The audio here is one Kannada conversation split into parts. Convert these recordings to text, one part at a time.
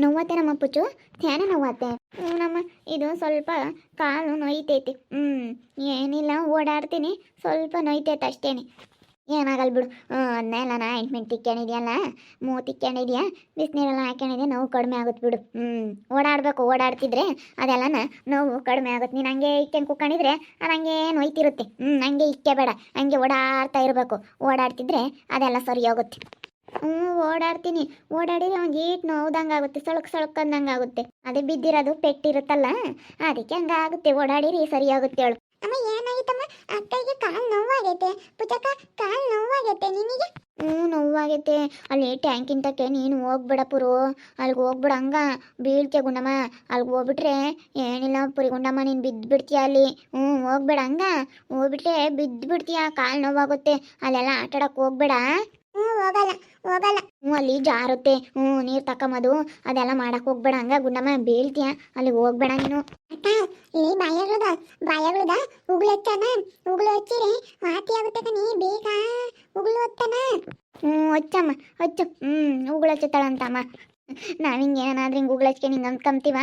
ನೋವತ್ತೆ ನಮ್ಮ ಪುಚ್ಚು ಧ್ಯಾನ ನೋವತ್ತೆ ನಮ್ಮ ಇದು ಸ್ವಲ್ಪ ಕಾಲು ನೋಯ್ತೈತಿ ಏನಿಲ್ಲ ಓಡಾಡ್ತೀನಿ ಸ್ವಲ್ಪ ನೋಯ್ತೈತೆ ಅಷ್ಟೇನೆ ಏನಾಗಲ್ಲ ಬಿಡು ಅದನ್ನೆಲ್ಲ ನಾ ಆಯಿಂಟ್ಮೆಂಟ್ ತಿಕ್ಕೊಂಡಿದ್ಯಲ್ಲ ತಿಕ್ಕೊಂಡಿದ್ಯಾ ಬಿಸಿನೀರೆಲ್ಲ ಹಾಕೊಂಡಿದ್ಯಾ ನೋವು ಕಡಿಮೆ ಆಗುತ್ತೆ ಬಿಡು ಓಡಾಡಬೇಕು ಓಡಾಡ್ತಿದ್ರೆ ಅದೆಲ್ಲನ ನೋವು ಕಡಿಮೆ ಆಗುತ್ತೆ ನೀನು ಹಂಗೆ ಇಕ್ಕೊಂಡು ಕುಕ್ಕೊಂಡಿದ್ರೆ ಅದು ಹಂಗೆ ನೋಯ್ತಿರುತ್ತೆ ಹಂಗೆ ಇಕ್ಕೆ ಬೇಡ ಹಂಗೆ ಓಡಾಡ್ತಾ ಇರಬೇಕು ಓಡಾಡ್ತಿದ್ರೆ ಅದೆಲ್ಲ ಸರಿ ಹೋಗುತ್ತೆ ಓಡಾಡ್ತೀನಿ ಓಡಾಡಿದ್ರೆ ಒಂದು ಈಟ್ ನೋವ್ದಂಗೆ ಆಗುತ್ತೆ ಸಳಕ್ ಅಂದಂಗೆ ಆಗುತ್ತೆ ಅದೇ ಬಿದ್ದಿರೋದು ಪೆಟ್ಟಿರುತ್ತಲ್ಲ ಅದಕ್ಕೆ ಹಂಗಾಗುತ್ತೆ ಓಡಾಡಿರಿ ಸರಿ ಆಗುತ್ತೆ ಹೇಳು ಅಮ್ಮ ಏನಾಗಿತ್ತಮ್ಮ ಅಕ್ಕಗೆ ಕಾಲು ನೋವಾಗೈತೆ ಪುಚಕ್ಕ ಕಾಲು ನೋವಾಗೈತೆ ನಿನಗೆ ನೋವಾಗೈತೆ ಅಲ್ಲಿ ಟ್ಯಾಂಕಿಂತಕ್ಕೆ ನೀನು ಹೋಗ್ಬೇಡ ಪುರು ಅಲ್ಲಿಗೆ ಹೋಗ್ಬಿಡ ಹಂಗ ಬೀಳ್ತೀಯ ಗುಂಡಮ್ಮ ಅಲ್ಲಿಗೆ ಹೋಗ್ಬಿಟ್ರೆ ಏನಿಲ್ಲ ಪುರಿ ಗುಂಡಮ್ಮ ನೀನು ಬಿದ್ದುಬಿಡ್ತೀಯ ಅಲ್ಲಿ ಹೋಗ್ಬೇಡ ಹಂಗ ಹೋಗ್ಬಿಟ್ರೆ ಬಿದ್ದುಬಿಡ್ತೀಯ ಕಾಲು ನೋವಾಗುತ್ತೆ ಅಲ್ಲೆಲ್ಲ ಆಟಾಡಕ್ಕೆ ಹೋಗ್ಬೇಡ ಹೋಗಲ್ಲ ಹೋಗಲ್ಲ ಅಲ್ಲಿ ಜಾರುತ್ತೆ ನೀರು ತಕೊಂಬದು ಅದೆಲ್ಲ ಮಾಡಕ್ ಹೋಗ್ಬೇಡ ಹಂಗ ಗುಂಡಮ್ಮ ಬೀಳ್ತೀಯ ಅಲ್ಲಿ ಹೋಗ್ಬೇಡ ನೀನು ಅಕ್ಕ ಇಲ್ಲಿ ಬಾಯಗಳದ ಉಗುಳು ಹಚ್ಚನ ಉಗುಳು ಹಚ್ಚಿರಿ ವಾತಿ ಆಗುತ್ತೆ ಕಣಿ ಬೇಗ ಉಗುಳು ಹತ್ತನ ಹಚ್ಚಮ್ಮ ಹಚ್ಚು ಉಗುಳು ಹಚ್ಚುತ್ತಾಳಂತಮ್ಮ ನಾವು ಹಿಂಗೇನಾದ್ರೂ ಹಿಂಗೆ ಉಗುಳು ಹಚ್ಕೊಂಡು ಹಿಂಗೆ ಅಂದ್ಕೊಂತೀವ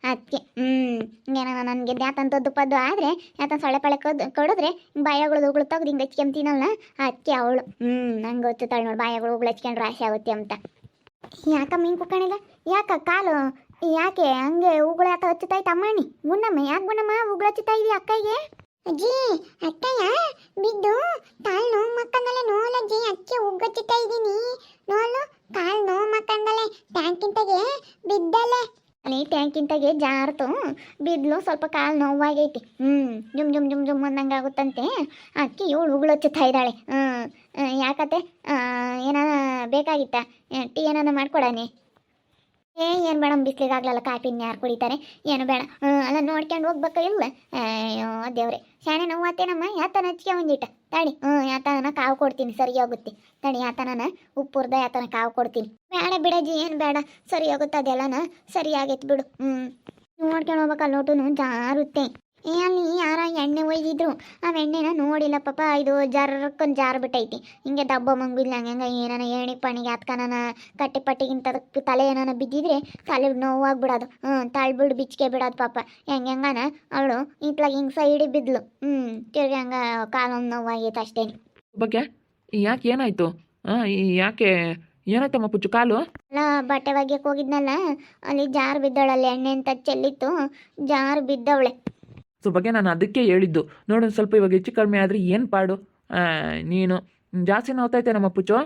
ಅದಕ್ಕೆ ಹಿಂಗೇನ ನನಗೆ ಯಾತಂತದ್ದು ಪದ್ದು ಆದರೆ ಯಾತನ ಸೊಳ್ಳೆ ಪಳೆ ಕೊಡಿದ್ರೆ ಬಾಯಗಳು ಉಗುಳು ತೆಗ್ದು ಹಿಂಗೆ ಹಚ್ಕೊಂತೀನಲ್ಲ ಅದಕ್ಕೆ ಅವಳು ನಂಗೆ ಹಚ್ಚುತ್ತಾಳೆ ನೋಡಿ ಬಾಯಗಳು ಉಗುಳು ಹಚ್ಕೊಂಡು ರಾಶಿ ಆಗುತ್ತೆ ಅಂತ ಯಾಕಮ್ಮ ಹಿಂಗೆ ಕುಕ್ಕಣಿಲ್ಲ ಯಾಕ ಕಾಲು ಯಾಕೆ ಹಂಗೆ ಉಗುಳು ಯಾಕೆ ಹಚ್ಚುತ್ತಾಯ್ತು ಅಮ್ಮಣ್ಣಿ ಗುಂಡಮ್ಮ ಯಾಕೆ ಗುಂಡಮ್ಮ ಉಗುಳು ಹಚ್ಚುತ್ತಾ ಇದೀಯ ಅಕ್ಕಯ್ಗೆ ಅಜ್ಜಿ ಅಕ್ಕಯ್ಯ ಬಿದ್ದು ಕಾಲು ನೋವು ಮಕ್ಕಂದಲೆ ನೋಲಜ್ಜಿ ಅಕ್ಕಿ ಉಗ್ಗಚ್ಚುತ್ತಾ ಇದ್ದೀನಿ ನೋಲು ಕಾಲು ನೋವು ಮಕ್ಕಂದಲೆ ಟ್ಯಾಂಕಿಂತಗೆ ಬಿದ್ದಲೆ ಅಲ್ಲಿ ಟ್ಯಾಂಕಿಂತಗೆ ಜಾರ್ತು ಬಿದ್ಲು ಸ್ವಲ್ಪ ಕಾಲು ನೋವಾಗೈತಿ ಜುಮ್ ಜುಮ್ ಜುಮ್ ಜುಮ್ ಅಂದಂಗೆ ಆಗುತ್ತಂತೆ ಅಕ್ಕಿ ಇವಳು ಉಗುಳು ಹಚ್ಚುತ್ತಾ ಇದ್ದಾಳೆ ಯಾಕತ್ತೆ ಏನಾನ ಬೇಕಾಗಿತ್ತಾ ಟೀ ಏನಾನ ಮಾಡ್ಕೊಡಾನೆ ಏನು ಬೇಡ ಬಿಸ್ಲಿಗಾಗ್ಲಲ್ಲ ಕಾಫಿನ ಯಾರು ಕುಡಿತಾರೆ ಏನು ಬೇಡ ಅಲ್ಲ ನೋಡ್ಕೊಂಡು ಹೋಗ್ಬೇಕು ಇಲ್ಲ ಅಯ್ಯೋ ದೇವ್ರೆ ಶಾಣೆ ನೋವಾತೇನಮ್ಮ ಯಾತನ ಹಚ್ಕೆ ಒಂದಿಟ ತಡಿ ಯಾತನ ಕಾವು ಕೊಡ್ತೀನಿ ಸರಿ ಹೋಗುತ್ತೆ ತಡಿ ಯಾತನ ಉಪ್ಪುರ್ದ ಯಾತನ ಕಾವು ಕೊಡ್ತೀನಿ ಬೇಡ ಬಿಡಜ್ಜಿ ಏನು ಬೇಡ ಸರಿ ಹೋಗುತ್ತೆ ಅದೆಲ್ಲನ ಸರಿ ಆಗೈತೆ ಬಿಡು ನೋಡ್ಕೊಂಡು ಹೋಗ್ಬೇಕಲ್ಲ ನೋಟು ಜಾರುತ್ತೆ ಅಲ್ಲಿ ಯಾರ ಎಣ್ಣೆ ಒಯ್ದಿದ್ರು ಆ ಎಣ್ಣೆನ ನೋಡಿಲ್ಲ ಪಾಪ ಇದು ಜರ್ಕೊಂಡ್ ಜಾರ್ ಬಿಟ್ಟೈತಿ ಹಿಂಗೆ ದಬ್ಬ ಮಂಗಿಲ್ಲ ಹಂಗೆ ಏನಾನ ಏಣಿ ಪಣಿಗೆ ಹತ್ಕನ ಕಟ್ಟಿ ಪಟ್ಟಿಗಿಂತ ತಲೆ ಏನಾನ ಬಿದ್ದಿದ್ರೆ ತಲೆ ನೋವಾಗ್ಬಿಡೋದು ತಳ್ಬಿಡು ಬಿಚ್ಕೆ ಬಿಡೋದು ಪಾಪ ಹೆಂಗನ ಅವಳು ಇತ್ಲಾಗ ಹಿಂಗೆ ಸೈಡಿಗೆ ಬಿದ್ಲು ತಿರ್ಗಿ ಹಂಗೆ ಕಾಲೊಂದು ನೋವಾಗೈತೆ ಅಷ್ಟೇ ಬಗ್ಗೆ ಯಾಕೆ ಏನಾಯ್ತು ಯಾಕೆ ಏನಾಯ್ತಮ್ಮ ಪುಚ್ಚು ಕಾಲು ಅಲ್ಲ ಬಟ್ಟೆ ಒಗ್ಯಕ್ಕೆ ಹೋಗಿದ್ನಲ್ಲ ಅಲ್ಲಿ ಜಾರ್ ಬಿದ್ದವಳಲ್ಲಿ ಎಣ್ಣೆ ಅಂತ ಚೆಲ್ಲಿತ್ತು ಜಾರ್ ಬಿದ್ದವಳೆ ಸೊ ಬಗ್ಗೆ ನಾನು ಅದಕ್ಕೆ ಹೇಳಿದ್ದು ನೋಡೋಣ ಸ್ವಲ್ಪ ಇವಾಗ ಹೆಚ್ಚು ಕಡಿಮೆ ಆದರೆ ಏನು ಪಾಡು ನೀನು ಜಾಸ್ತಿ ನೋವ್ತೈತೆ ನಮ್ಮ ಪುಚ್ಚು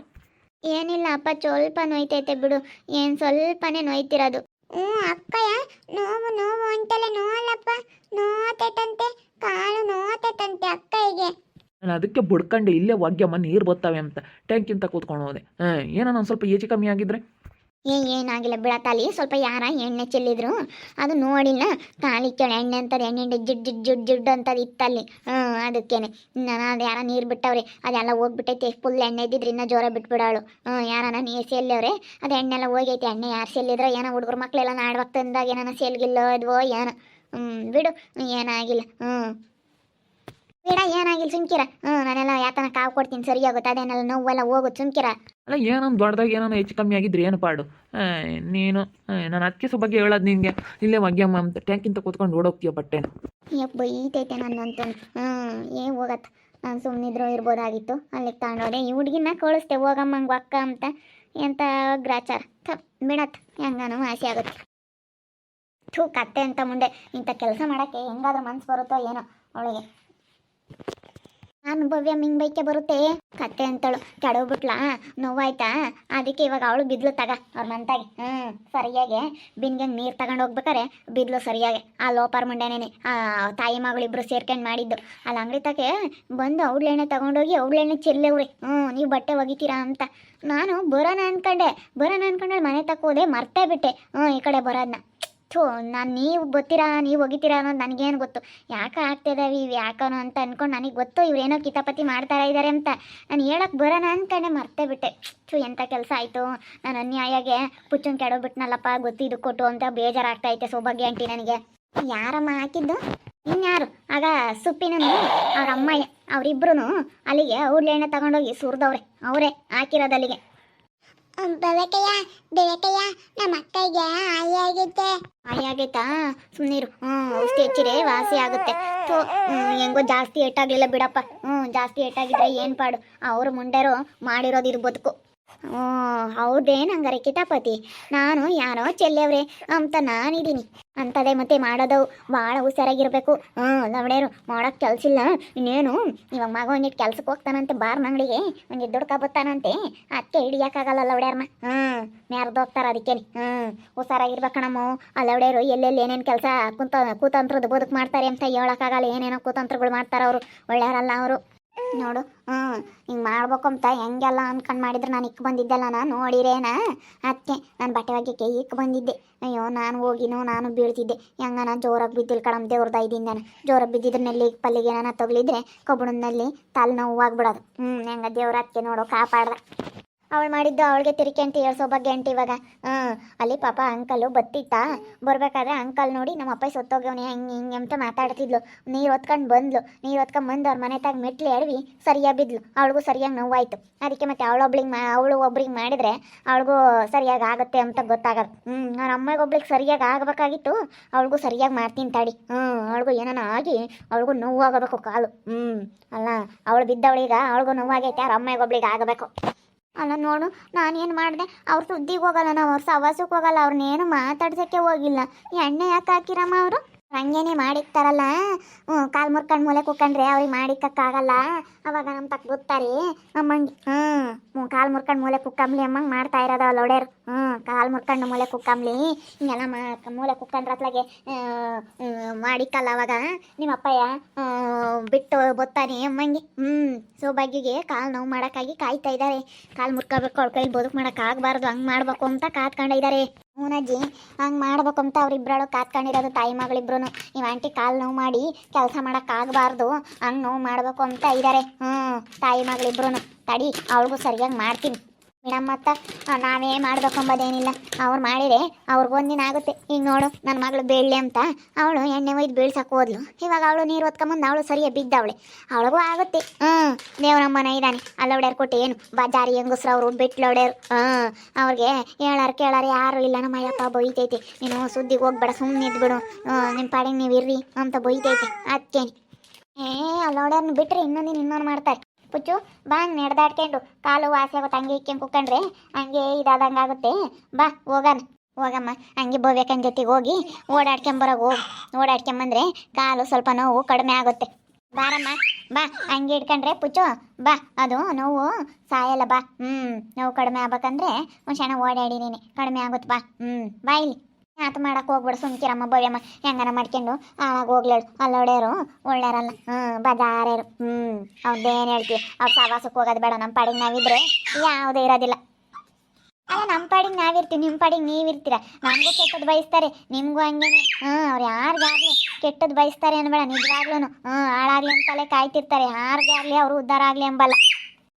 ಏನಿಲ್ಲ ಅಪ್ಪ ಸ್ವಲ್ಪ ನೋಯ್ತೈತೆ ಬಿಡು ಏನು ಸ್ವಲ್ಪನೇ ನೋಯ್ತಿರೋದು ಅಕ್ಕಯ್ಯ ನೋವು ನೋವು ಅಂತಲೇ ನೋವಲ್ಲಪ್ಪ ನೋತೈತಂತೆ ಕಾಲು ನೋತೈತಂತೆ ಅಕ್ಕಯ್ಯಗೆ ನಾನು ಅದಕ್ಕೆ ಬುಡ್ಕಂಡೆ ಇಲ್ಲೇ ಒಗ್ಯಮ್ಮ ನೀರು ಬರ್ತವೆ ಅಂತ ಟ್ಯಾಂಕಿಂತ ಕೂತ್ಕೊಂಡು ಹೋದೆ ಏನೋ ಒಂದು ಸ್ವಲ್ಪ ಹೆಚ್ಚು ಕಮ್ಮಿ ಆಗಿದ್ರೆ ಏನಾಗಿಲ್ಲ ಬಿಡತ್ತಲ್ಲಿ ಸ್ವಲ್ಪ ಯಾರ ಎಣ್ಣೆ ಚೆಲ್ಲಿದ್ರು ಅದು ನೋಡಿಲ್ಲ ತಾಳಿ ಕೇಳಿ ಎಣ್ಣೆ ಅಂತಾರೆ ಎಣ್ಣೆ ಜಿಡ್ ಅಂತದು ಇತ್ತಲ್ಲಿ ಅದಕ್ಕೇನೆ ನಾನು ಅದು ಯಾರ ನೀರು ಬಿಟ್ಟವ್ರೆ ಅದೆಲ್ಲ ಹೋಗ್ಬಿಟ್ಟೈತೆ ಫುಲ್ ಎಣ್ಣೆ ಇದ್ದಿದ್ರೆ ಇನ್ನೂ ಜೋರ ಬಿಟ್ಬಿಡೋಳು ಯಾರನ ನೀರು ಸೇಲ್ಲವ್ರೆ ಅದು ಎಣ್ಣೆ ಎಲ್ಲ ಹೋಗೈತೆ ಎಣ್ಣೆ ಯಾರು ಸೇಲಿದ್ರೆ ಏನೋ ಹುಡುಗರು ಮಕ್ಕಳೆಲ್ಲ ನಾಡ್ವಾಗ ತಂದಾಗ ಏನಾನ ಸೇಲ್ಗಿಲ್ಲೋದ್ವೋ ಏನೋ ಬಿಡು ಏನಾಗಿಲ್ಲ ಬೇಡ ಏನಾಗಿಲ್ಲ ಸುಮ್ಕಿರ ನಾನೆಲ್ಲ ಯಾತನ ಕಾವು ಕೊಡ್ತೀನಿ ಸರಿ ಆಗುತ್ತೆ ಅದೇನೆಲ್ಲ ನೋವೆಲ್ಲ ಹೋಗುತ್ತೆ ಸುಮ್ಕಿರ ಅಲ್ಲ ಏನೊಂದು ದೊಡ್ಡದಾಗ ಏನೋ ಹೆಚ್ಚು ಕಮ್ಮಿ ಆಗಿದ್ರೆ ಏನು ಪಾಡು ನೀನು ನಾನು ಅದಕ್ಕೆ ಬಗ್ಗೆ ಹೇಳೋದು ನಿನಗೆ ಇಲ್ಲೇ ಒಗ್ಯಮ್ಮ ಅಂತ ಟ್ಯಾಂಕಿಂತ ಕೂತ್ಕೊಂಡು ಓಡೋಗ್ತೀಯ ಬಟ್ಟೆನ ಯಪ್ಪ ಈತೈತೆ ನನ್ನಂತ ಹೋಗತ್ತೆ ನಾನು ಸುಮ್ಮನಿದ್ರು ಇರ್ಬೋದಾಗಿತ್ತು ಅಲ್ಲಿಗೆ ತಗೊಂಡೋದೆ ಈ ಹುಡುಗಿನ ಕಳಿಸ್ತೆ ಹೋಗಮ್ಮಂಗೆ ಒಕ್ಕ ಅಂತ ಎಂತ ಗ್ರಾಚಾರ ಬಿಡತ್ತೆ ಹೆಂಗಾನು ಆಸೆ ಆಗುತ್ತೆ ಕತ್ತೆ ಅಂತ ಮುಂದೆ ಇಂಥ ಕೆಲಸ ಮಾಡೋಕ್ಕೆ ಹೆಂಗಾದ್ರೂ ಮನ್ಸು ಬರುತ್ತೋ ಏನೋ ಅವಳಿಗೆ ನಾನು ಭವ್ಯ ಮಿಂಗ್ ಬೈಕೆ ಬರುತ್ತೆ ಕತ್ತೆ ಅಂತಳು ಕೆಡವ್ಬಿಟ್ಲಾ ನೋವಾಯ್ತಾ ಅದಕ್ಕೆ ಇವಾಗ ಅವಳು ಬಿದ್ಲು ತಗ ಅವ್ರ ಮಂತಾಗಿ ಸರಿಯಾಗಿ ಬಿನ್ಗೆ ನೀರು ತಗೊಂಡು ಹೋಗ್ಬೇಕಾರೆ ಬಿದ್ಲು ಸರಿಯಾಗಿ ಆ ಲೋಪಾರ್ ಮುಂಡೆನೇನೆ ತಾಯಿ ಮಗಳಿಬ್ರು ಸೇರ್ಕೊಂಡು ಮಾಡಿದ್ದು ಅಲ್ಲಿ ಅಂಗಡಿ ತಗೆ ಬಂದು ಔಡ್ಲೆಣ್ಣೆ ತಗೊಂಡೋಗಿ ಔಡ್ಲೆಣ್ಣೆ ಚೆಲ್ಲವ್ರಿ ನೀವು ಬಟ್ಟೆ ಒಗಿತೀರಾ ಅಂತ ನಾನು ಬರೋಣ ಅನ್ಕೊಂಡೆ ಮನೆ ತಕ್ಕೋದೆ ಮರ್ತೇ ಬಿಟ್ಟೆ ಈ ಕಡೆ ಬರೋದನ್ನ ನಾನು ನೀವು ಗೊತ್ತೀರಾ ನೀವು ಒಗಿತೀರಾ ಅನ್ನೋದು ನನಗೇನು ಗೊತ್ತು ಯಾಕೆ ಆಗ್ತಿದ್ದಾವೆ ಇವು ಯಾಕನೋ ಅಂತ ಅಂದ್ಕೊಂಡು ನನಗೆ ಗೊತ್ತು ಇವ್ರೇನೋ ಕಿತಾಪತಿ ಮಾಡ್ತಾ ಇದ್ದಾರೆ ಅಂತ ನಾನು ಹೇಳಕ್ಕೆ ಬರೋಣ ಅಂದ್ಕೊಂಡೆ ಮರ್ತೇ ಬಿಟ್ಟೆ ಎಂಥ ಕೆಲಸ ಆಯಿತು ನಾನು ಅನ್ಯಾಯಾಗೆ ಪುಚ್ಚನ್ ಕೆಡೋಬಿಟ್ನಲ್ಲಪ್ಪ ಗೊತ್ತಿದ್ದು ಕೊಟ್ಟು ಅಂತ ಬೇಜಾರಾಗ್ತೈತೆ ಸೌಭಾಗ್ಯ ಆಂಟಿ ನನಗೆ ಯಾರಮ್ಮ ಹಾಕಿದ್ದು ಇನ್ಯಾರು ಆಗ ಸುಪ್ಪಿನ ಅವ್ರ ಅಮ್ಮಯ್ಯ ಅವರಿಬ್ರು ಅಲ್ಲಿಗೆ ಔಡ್ಲೆಣ್ಣೆ ತಗೊಂಡೋಗಿ ಸುರಿದವ್ರೆ ಅವರೇ ಹಾಕಿರೋದು ಅಲ್ಲಿಗೆ ಬೆಳಕಯ್ಯ ಬೆಳಕಯ್ಯ ನಮ್ಮ ಅಕ್ಕಗೆ ಆಯಿ ಆಗೈತೆ. ಆಯಿ ಆಗೈತಾ? ಸುಮ್ಮನಿರು. ಔಷಧಿ ಹಚ್ಚಿರೆ ವಾಸಿ ಆಗುತ್ತೆ. ಥೋ, ಹೆಂಗೋ ಜಾಸ್ತಿ ಏಟಾಗ್ಲಿಲ್ಲ ಬಿಡಪ್ಪ. ಜಾಸ್ತಿ ಏಟಾಗಿದ್ರೆ ಏನು ಪಾಡು, ಅವ್ರು ಮುಂಡೆರು ಮಾಡಿರೋದು ಇದು ಬದುಕು. ಹೌದೇನು ಹಂಗಾರೆ ಕಿತಾಪತಿ? ನಾನು ಯಾರೋ ಚೆಲ್ಲೆವ್ರೆ ಅಂತ ನಾನಿದ್ದೀನಿ ಅಂತದೇ ಮತ್ತೆ ಮಾಡೋದವು ಭಾಳ ಹುಷಾರಾಗಿರ್ಬೇಕು. ಲವಡೇರು ಮಾಡೋಕ್ಕೆ ಕೆಲಸ ಇಲ್ಲ. ಇನ್ನೇನು ಇವಾಗ ಮಗ ಒಂದಿಟ್ಟು ಕೆಲ್ಸಕ್ಕೆ ಹೋಗ್ತಾನಂತೆ, ಬಾರ್ನ ಅಂಗಡಿಗೆ ಒಂದಿಟ್ಟು ದುಡ್ಕ ಬತ್ತಾನಂತೆ. ಅದಕ್ಕೆ ಹಿಡಿಯೋಕ್ಕಾಗಲ್ಲ ಲವಡ್ಯಾರನ್ನ. ಮ್ಯಾರ್ದೋಗ್ತಾರ ಅದಕ್ಕೆ. ಹುಷಾರಾಗಿರ್ಬೇಕಣಮ್ಮ. ಆ ಲವಡೇರು ಎಲ್ಲೆಲ್ಲಿ ಏನೇನು ಕೆಲಸ ಕೂತಂತ್ರದ ಬದುಕು ಮಾಡ್ತಾರೆ ಅಂತ ಹೇಳೋಕ್ಕಾಗಲ್ಲ. ಏನೇನೋ ಕೂತಂತ್ರಗಳು ಮಾಡ್ತಾರೆ ಅವರು. ಒಳ್ಳೆಯವರಲ್ಲ ಅವರು ನೋಡು. ಹಿಂಗೆ ಮಾಡ್ಬೇಕು ಅಂತ ಹೆಂಗೆಲ್ಲ ಅನ್ಕೊಂಡು ಮಾಡಿದ್ರೆ ನಾನು ಇಕ್ಕ ಬಂದಿದ್ದಲ್ಲ. ನಾನು ನೋಡಿರೇನಾ ಅದಕ್ಕೆ ನಾನು ಬಟ್ಟೆ ಒಗ್ಯಕ್ಕೆ ಇಕ್ಕ ಬಂದಿದ್ದೆ. ಅಯ್ಯೋ ನಾನು ಹೋಗಿನೋ ನಾನು ಬೀಳ್ತಿದ್ದೆ. ಹೆಂಗ ನಾನು ಜೋರಾಗಿ ಬಿದ್ದಿಲ್ಲ ಕಡಮ್ ದೇವ್ರದ ಇದ್ದೀನಿ. ನಾನು ಜೋರಾಗಿ ಬಿದ್ದಿದ್ರೆ ನೆಲ್ಲಿಗೆ ಪಲ್ಲಿಗೆ ನಾನು ತಗಲಿದ್ರೆ ಕಬ್ಬಣದಲ್ಲಿ ತಲೆ ನೋವು ಆಗ್ಬಿಡೋದು. ಹೆಂಗ ದೇವ್ರ ಅದಕ್ಕೆ ನೋಡು ಕಾಪಾಡ್ದ. ಅವಳು ಮಾಡಿದ್ದು ಅವಳಿಗೆ ತಿರುಗಿ ಅಂತ ಹೇಳ್ಸೋ ಬಗ್ಗೆ ಅಂಟಿ ಇವಾಗ. ಅಲ್ಲಿ ಪಾಪ ಅಂಕಲು ಬತ್ತಿತ್ತ. ಬರ್ಬೇಕಾದ್ರೆ ಅಂಕಲ್ ನೋಡಿ ನಮ್ಮ ಅಪ್ಪ ಸೊತ್ತೋಗ್ಯವನಿ ಹೆಂಗೆ ಹಿಂಗೆ ಅಂತ ಮಾತಾಡ್ತಿದ್ಲು. ನೀರು ಹೊತ್ಕೊಂಡು ಬಂದ್ಲು. ನೀರು ಹೊತ್ಕೊಂಡು ಬಂದು ಅವ್ರ ಮನೆ ತಾಗ ಮೆಟ್ಲು ಎಡವಿ ಸರಿಯಾಗಿ ಬಿದ್ಲು. ಅವಳಿಗೂ ಸರಿಯಾಗಿ ನೋವಾಯಿತು. ಅದಕ್ಕೆ ಮತ್ತೆ ಅವಳು ಒಬ್ರಿಗೆ ಮಾಡಿದರೆ ಅವಳಿಗೂ ಸರಿಯಾಗಿ ಆಗುತ್ತೆ ಅಂತ ಗೊತ್ತಾಗದು. ಅವ್ರ ಅಮ್ಮಗೆ ಒಬ್ಳಿಗೆ ಸರಿಯಾಗಿ ಆಗಬೇಕಾಗಿತ್ತು. ಅವಳಿಗೂ ಸರಿಯಾಗಿ ಮಾಡ್ತೀನಿ ತಡಿ. ಅವಳಿಗೂ ಏನಾನ ಆಗಿ ಅವಳಿಗೂ ನೋವಾಗಬೇಕು ಕಾಲು. ಅಲ್ಲ ಅವಳು ಬಿದ್ದವಳೀಗ ಅವಳಿಗೂ ನೋವಾಗೈತೆ. ಅವ್ರ ಅಮ್ಮಗೆ ಒಬ್ಳಿಗೆ ಆಗಬೇಕು. ಅಲ್ಲ ನೋಡು, ನಾನೇನು ಮಾಡಿದೆ? ಅವ್ರ ಸುದ್ದಿಗೆ ಹೋಗಲ್ಲ, ನಾವು ಅವ್ರ ಸವಾಸಕ್ಕೆ ಹೋಗಲ್ಲ, ಅವ್ರನ್ನೇನು ಮಾತಾಡ್ಸೋಕ್ಕೆ ಹೋಗಿಲ್ಲ. ಎಣ್ಣೆ ಯಾಕೆ ಹಾಕಿರಮ್ಮ ಅವರು? ಹಂಗೇನೆ ಮಾಡಿಕ್ತಾರಲ್ಲ. ಕಾಲು ಮುರ್ಕೊಂಡು ಮೂಲೆ ಕುಕ್ಕಂಡ್ರೆ ಅವ್ರಿಗೆ ಮಾಡಿಕ್ಕಾಗಲ್ಲ. ಅವಾಗ ನಮ್ಮ ತಕ್ಕ ಗೊತ್ತಾರೆ ಅಮ್ಮಂಗೆ. ಕಾಲು ಮುರ್ಕೊಂಡು ಮೂಲೆ ಕುಕ್ಕಂಬ್ಲಿ ಅಮ್ಮಂಗೆ ಮಾಡ್ತಾ ಇರೋದಲ್ಲ ಒಡೆಯರು. ಕಾಲು ಮುರ್ಕೊಂಡು ಮೂಲೆ ಕುಕ್ಕಂಬ್ಲಿ ಹಿಂಗೆಲ್ಲ ಮೂಲೆ ಕುಕ್ಕಂಡ್ರೆ ಅತ್ಲಾಗೆ ಮಾಡಿಕ್ಕಲ್ಲ. ಅವಾಗ ನಿಮ್ಮ ಅಪ್ಪಯ್ಯ ಬಿಟ್ಟು ಬತ್ತಾನೆ ಅಮ್ಮಂಗೆ. ಸೌಭಾಗ್ಯಗೆ ಕಾಲು ನೋವು ಮಾಡೋಕ್ಕಾಗಿ ಕಾಯ್ತಾ ಇದ್ದಾರೆ. ಕಾಲು ಮುರ್ಕೋಬೇಕು, ಅವ್ಳ ಕೈಲಿ ಬದುಕು ಮಾಡೋಕ್ಕಾಗಬಾರ್ದು, ಹಂಗೆ ಮಾಡಬೇಕು ಅಂತ ಕಾತ್ಕೊಂಡಿದ್ದಾರೆ. ಹೂನಜ್ಜಿ, ಹಂಗೆ ಮಾಡ್ಬೇಕು ಅಂತ ಅವ್ರಿಬ್ರಳು ಕಾತ್ಕೊಂಡಿರೋದು. ತಾಯಿ ಮಗಳಿಬ್ರು ನೀವು ಆಂಟಿ ಕಾಲು ನೋವು ಮಾಡಿ ಕೆಲಸ ಮಾಡೋಕ್ಕಾಗಬಾರ್ದು, ಹಂಗೆ ನೋವು ಮಾಡಬೇಕು ಅಂತ ಇದ್ದಾರೆ. ತಾಯಿ ಮಗಳಿಬ್ರು. ತಡಿ, ಅವಳಿಗೂ ಸರಿಯಾಗಿ ಮಾಡ್ತೀನಿ ಮೇಡಮ್. ಮತ್ತು ನಾವೇ ಮಾಡ್ಬೇಕಂಬೋದೇನಿಲ್ಲ. ಅವ್ರು ಮಾಡಿದರೆ ಅವ್ರಿಗೊಂದಿನ ಆಗುತ್ತೆ. ಈಗ ನೋಡು, ನನ್ನ ಮಗಳು ಬೀಳಲಿ ಅಂತ ಅವಳು ಎಣ್ಣೆ ಒಯ್ದು ಬೀಳ್ಸಕ್ಕೆ ಹೋದ್ಲು. ಇವಾಗ ಅವಳು ನೀರು ಹೊತ್ಕೊಂಬಂದು ಅವಳು ಸರಿಯಾಗಿ ಬಿದ್ದವಳೆ. ಅವಳಿಗೂ ಆಗುತ್ತೆ. ದೇವ್ರಮ್ಮನ ಇದ್ದಾನೆ. ಅಲ್ಲೊಡ್ಯಾರು ಕೊಟ್ಟು ಏನು ಬಜಾರಿ ಹೆಂಗಸ್ರು ಅವರು ಬಿಟ್ಲೊಡ್ಯಾರು. ಅವ್ರಿಗೆ ಹೇಳಾರು ಕೇಳಾರು ಯಾರು ಇಲ್ಲ. ನಮ್ಮ ಅಯ್ಯಪ್ಪ ಬೈತೈತೆ, ನೀನು ಸುದ್ದಿಗೆ ಹೋಗ್ಬೇಡ, ಸುಮ್ಮನೆ ಇದ್ಬಿಡು, ನಿಮ್ಮ ಪಾಡಿಗೆ ನೀವು ಇರ್ರಿ ಅಂತ ಬೈತೈತೆ. ಅದಕ್ಕೇನೆ ಅಲ್ಲೊಡ್ಯಾರನ್ನ ಬಿಟ್ಟರೆ ಇನ್ನೊಂದು ಮಾಡ್ತಾರೆ. ಪುಚ್ಚು ಬಾ, ನೆಡ್ದಾಡ್ಕೊಂಡು ಕಾಲು ವಾಸಿ ಆಗುತ್ತೆ. ಹಂಗೆ ಇಕ್ಕೊಂಡು ಕುಕ್ಕಂಡ್ರೆ ಹಂಗೆ ಇದಾದಂಗೆ ಆಗುತ್ತೆ. ಬಾ ಹೋಗಮ್ಮ. ಹಂಗೆ ಬೋಬೇಕನ್ ಜೊತೆಗೆ ಹೋಗಿ ಓಡಾಡ್ಕೊಂಬರೋಗಿ ಹೋಗಿ. ಓಡಾಡ್ಕೊಂಬಂದ್ರೆ ಕಾಲು ಸ್ವಲ್ಪ ನೋವು ಕಡಿಮೆ ಆಗುತ್ತೆ. ಬಾರಮ್ಮ ಬಾ, ಹಂಗೆ ಇಟ್ಕೊಂಡ್ರೆ ಪುಚ್ಚು ಬಾ, ಅದು ನೋವು ಸಾಯಲ್ಲ. ಬಾ. ನೋವು ಕಡಿಮೆ ಆಗ್ಬೇಕಂದ್ರೆ ಒಂದು ಕ್ಷಣ ಓಡಾಡಿ ನೀನೆ ಕಡಿಮೆ ಆಗುತ್ತೆ. ಬಾ. ಬಾ ಇಲ್ಲಿ ಆತ ಮಾಡಕ್ಕೆ ಹೋಗ್ಬಿಡು. ಸುಮ್ಕಿರಮ್ಮ ಭವ್ಯಮ್ಮ ಹೆಂಗಾರ ಮಾಡ್ಕೊಂಡು ಆವಾಗ ಹೋಗ್ಲೇಳು. ಅಲ್ಲೊಡೆಯರು ಒಳ್ಳೆಯರಲ್ಲ, ಬಜಾರ್ಯರು. ಅವ್ರದ್ದೇನು ಹೇಳ್ತೀವಿ, ಅವ್ರು ಸವಾಸಕ್ಕೆ ಹೋಗೋದು ಬೇಡ. ನಮ್ಮ ಪಾಡಿಗೆ ನಾವಿದ್ರೆ ಯಾವುದೇ ಇರೋದಿಲ್ಲ. ಅಲ್ಲ, ನಮ್ಮ ಪಾಡಿಗೆ ನಾವಿರ್ತೀವಿ, ನಿಮ್ಮ ಪಾಡಿಗೆ ನೀವಿರ್ತೀರ. ನಮಗೂ ಕೆಟ್ಟದ್ದು ಬಯಸ್ತಾರೆ, ನಿಮಗೂ ಹಂಗೇನೆ. ಅವ್ರು ಯಾರಿಗಾಗಲಿ ಕೆಟ್ಟದ್ದು ಬಯಸ್ತಾರೆ ಅನ್ಬೇಡ. ನಿಜವಾಗ್ಲೂ ಹಾಳಾಗ್ಲಿ ಅಂತಲೇ ಕಾಯ್ತಿರ್ತಾರೆ. ಯಾರಿಗೆ ಆಗಲಿ ಅವರು ಉದ್ಧಾರ ಆಗಲಿ ಎಂಬಲ್ಲ.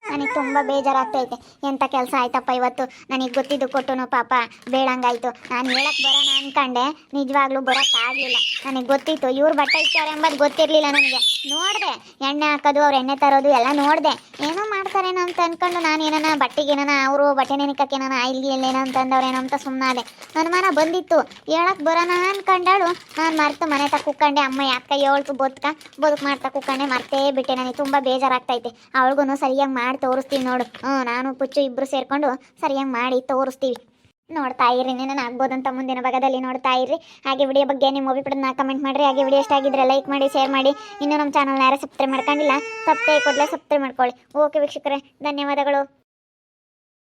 ನನಗೆ ತುಂಬ ಬೇಜಾರಾಗ್ತೈತೆ. ಎಂಥ ಕೆಲಸ ಆಯ್ತಪ್ಪ ಇವತ್ತು. ನನಗೆ ಗೊತ್ತಿದ್ದು ಕೊಟ್ಟನು ಪಾಪ ಬೇಡಂಗಾಯ್ತು. ನಾನು ಹೇಳಕ್ಕೆ ಬರೋಣ ಅಂದ್ಕೊಂಡೆ, ನಿಜವಾಗ್ಲೂ ಬರೋಕ್ಕಾಗಲಿಲ್ಲ. ನನಗೆ ಗೊತ್ತಿತ್ತು ಇವ್ರು ಬಟ್ಟೆ ಇರ್ತಾರೆ ಎಂಬುದು ಗೊತ್ತಿರಲಿಲ್ಲ ನನಗೆ. ನೋಡಿದೆ ಎಣ್ಣೆ ಹಾಕೋದು, ಅವ್ರು ಎಣ್ಣೆ ತರೋದು ಎಲ್ಲ ನೋಡಿದೆ. ಏನೋ ಮಾಡ್ತಾರೇನೋ ಅಂತ ಅಂದ್ಕೊಂಡು ನಾನು ಏನಾನ ಬಟ್ಟೆಗೆ ಏನಾನ ಅವರು ಬಟ್ಟೆ ನೆನಕಕ್ಕೆ ಏನಾನ ಇಲ್ಲಿ ಎಲ್ಲೇನೋ ಅಂತಂದವ್ರೇನೋ ಅಂತ ಸುಮ್ಮನಾದೆ. ಅನುಮಾನ ಬಂದಿತ್ತು. ಹೇಳಕ್ಕೆ ಬರೋಣ ಅಂದ್ಕೊಂಡಾಳು. ನಾನು ಮರೆತು ಮನೆ ತಕ್ಕ ಕುಕ್ಕಂಡೆ. ಅಮ್ಮ ಯಾಕೆ ಹೇಳ್ತು ಬದುಕು ಮಾಡ್ತಾ ಕುಕ್ಕಂಡೆ, ಮರ್ತೇ ಬಿಟ್ಟೆ. ನನಗೆ ತುಂಬ ಬೇಜಾರಾಗ್ತೈತೆ. ಅವಳಿಗೂ ಸರಿಯಾಗಿ ಮಾಡಿ ತೋರಿಸ್ತೀವಿ ನೋಡು. ನಾನು ಪುಚ್ಚು ಇಬ್ಬರು ಸೇರಿಕೊಂಡು ಸರಿಯಾಗಿ ಮಾಡಿ ತೋರಿಸ್ತೀವಿ. ನೋಡ್ತಾ ಇರ್ರಿ, ನಾನು ಆಗ್ಬೋದಂತ ಮುಂದಿನ ಭಾಗದಲ್ಲಿ ನೋಡ್ತಾ ಇರ್ರಿ. ಹಾಗೆ ವಿಡಿಯೋ ಬಗ್ಗೆ ನಿಮ್ಮ ಅಭಿಪ್ರಾಯನ ಕಮೆಂಟ್ ಮಾಡಿರಿ. ಹಾಗೆ ವಿಡಿಯೋ ಇಷ್ಟ ಆಗಿದ್ರೆ ಲೈಕ್ ಮಾಡಿ, ಶೇರ್ ಮಾಡಿ. ಇನ್ನೂ ನಮ್ಮ ಚಾನಲ್ನ ಯಾರು ಸಬ್ಸ್ಕ್ರೈಬ್ ಮಾಡ್ಕೊಂಡಿಲ್ಲ, ಸಬ್ಸ್ಕ್ರೈಬ್ ಕೊಡಲೇ ಸಬ್ಸ್ಕ್ರೈಬ್ ಮಾಡ್ಕೊಳ್ಳಿ. ಓಕೆ ವೀಕ್ಷಕರೇ, ಧನ್ಯವಾದಗಳು.